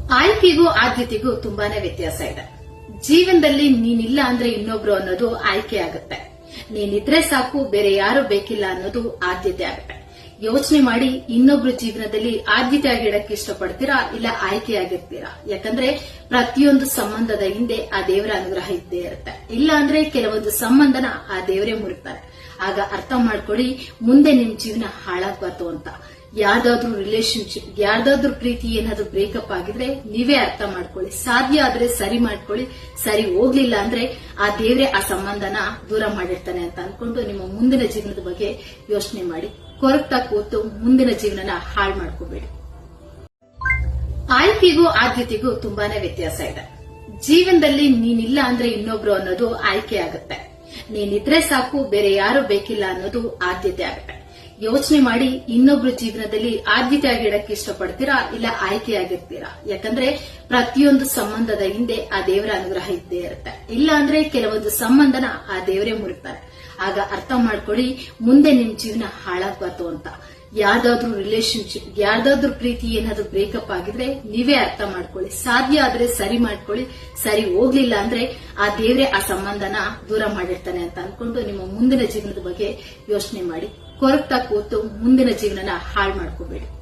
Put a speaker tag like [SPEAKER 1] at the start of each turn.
[SPEAKER 1] ಆಯ್ಕೆಗೂ ಆದ್ಯತೆಗೂ ತುಂಬಾನೇ ವ್ಯತ್ಯಾಸ ಇದೆ. ಜೀವನದಲ್ಲಿ ನೀನಿಲ್ಲ ಅಂದ್ರೆ ಇನ್ನೊಬ್ರು ಅನ್ನೋದು ಆಯ್ಕೆ ಆಗುತ್ತೆ. ನೀನಿದ್ರೆ ಸಾಕು, ಬೇರೆ ಯಾರು ಬೇಕಿಲ್ಲ ಅನ್ನೋದು ಆದ್ಯತೆ ಆಗುತ್ತೆ. ಯೋಚನೆ ಮಾಡಿ, ಇನ್ನೊಬ್ರು ಜೀವನದಲ್ಲಿ ಆದ್ಯತೆ ಆಗಿಡಕ್ಕೆ ಇಷ್ಟಪಡ್ತೀರಾ ಇಲ್ಲ ಆಯ್ಕೆ ಆಗಿರ್ತೀರಾ? ಯಾಕಂದ್ರೆ ಪ್ರತಿಯೊಂದು ಸಂಬಂಧದ ಹಿಂದೆ ಆ ದೇವರ ಅನುಗ್ರಹ ಇದ್ದೇ ಇರುತ್ತೆ. ಇಲ್ಲ ಅಂದ್ರೆ ಕೆಲವೊಂದು ಸಂಬಂಧನ ಆ ದೇವರೇ ಮುರಿತಾರೆ. ಆಗ ಅರ್ಥ ಮಾಡ್ಕೊಳ್ಳಿ, ಮುಂದೆ ನಿಮ್ ಜೀವನ ಹಾಳಾಗ್ಬಾರ್ದು ಅಂತ. ಯಾವ್ದಾದ್ರು ರಿಲೇಶನ್ಶಿಪ್, ಯಾರ್ದಾದ್ರೂ ಪ್ರೀತಿ ಏನಾದ್ರು ಬ್ರೇಕಪ್ ಆಗಿದ್ರೆ ನೀವೇ ಅರ್ಥ ಮಾಡ್ಕೊಳ್ಳಿ. ಸಾಧ್ಯ ಆದ್ರೆ ಸರಿ ಮಾಡ್ಕೊಳ್ಳಿ. ಸರಿ ಹೋಗ್ಲಿಲ್ಲ ಅಂದ್ರೆ ಆ ದೇವ್ರೆ ಆ ಸಂಬಂಧನ ದೂರ ಮಾಡಿರ್ತಾನೆ ಅಂತ ಅನ್ಕೊಂಡು ನಿಮ್ಮ ಮುಂದಿನ ಜೀವನದ ಬಗ್ಗೆ ಯೋಚನೆ ಮಾಡಿ. ಕೊರಗ್ತಾ ಕೂತು ಮುಂದಿನ ಜೀವನನ ಹಾಳು ಮಾಡ್ಕೋಬೇಡಿ. ಆಯ್ಕೆಗೂ ಆದ್ಯತೆಗೂ ತುಂಬಾನೇ ವ್ಯತ್ಯಾಸ ಇದೆ. ಜೀವನದಲ್ಲಿ ನೀನಿಲ್ಲ ಅಂದ್ರೆ ಇನ್ನೊಬ್ರು ಅನ್ನೋದು ಆಯ್ಕೆ ಆಗುತ್ತೆ. ನೀನಿದ್ರೆ ಸಾಕು, ಬೇರೆ ಯಾರು ಬೇಕಿಲ್ಲ ಅನ್ನೋದು ಆದ್ಯತೆ ಆಗುತ್ತೆ. ಯೋಚನೆ ಮಾಡಿ, ಇನ್ನೊಬ್ರು ಜೀವನದಲ್ಲಿ ಆದ್ಯತೆ ಆಗಿಡಕ್ಕೆ ಇಷ್ಟಪಡ್ತೀರಾ ಇಲ್ಲ ಆಯ್ಕೆ ಆಗಿರ್ತೀರಾ? ಯಾಕಂದ್ರೆ ಪ್ರತಿಯೊಂದು ಸಂಬಂಧದ ಹಿಂದೆ ಆ ದೇವರ ಅನುಗ್ರಹ ಇದ್ದೇ ಇರುತ್ತೆ. ಇಲ್ಲ ಅಂದ್ರೆ ಕೆಲವೊಂದು ಸಂಬಂಧನ ಆ ದೇವರೇ ಮುರಿತಾರೆ. ಆಗ ಅರ್ಥ ಮಾಡ್ಕೊಳ್ಳಿ, ಮುಂದೆ ನಿಮ್ ಜೀವನ ಹಾಳಾಗ್ಬಾರ್ದು ಅಂತ. ಯಾವ್ದಾದ್ರು ರಿಲೇಶನ್ಶಿಪ್, ಯಾರ್ದಾದ್ರೂ ಪ್ರೀತಿ ಏನಾದ್ರು ಬ್ರೇಕಪ್ ಆಗಿದ್ರೆ ನೀವೇ ಅರ್ಥ ಮಾಡ್ಕೊಳ್ಳಿ. ಸಾಧ್ಯ ಆದ್ರೆ ಸರಿ ಮಾಡ್ಕೊಳ್ಳಿ. ಸರಿ ಹೋಗ್ಲಿಲ್ಲ ಅಂದ್ರೆ ಆ ದೇವ್ರೆ ಆ ಸಂಬಂಧನ ದೂರ ಮಾಡಿರ್ತಾನೆ ಅಂತ ಅನ್ಕೊಂಡು ನಿಮ್ಮ ಮುಂದಿನ ಜೀವನದ ಬಗ್ಗೆ ಯೋಚನೆ ಮಾಡಿ. ಕೊರಗ್ತಾ ಕೂತು ಮುಂದಿನ ಜೀವನನ ಹಾಳು ಮಾಡ್ಕೋಬೇಡಿ.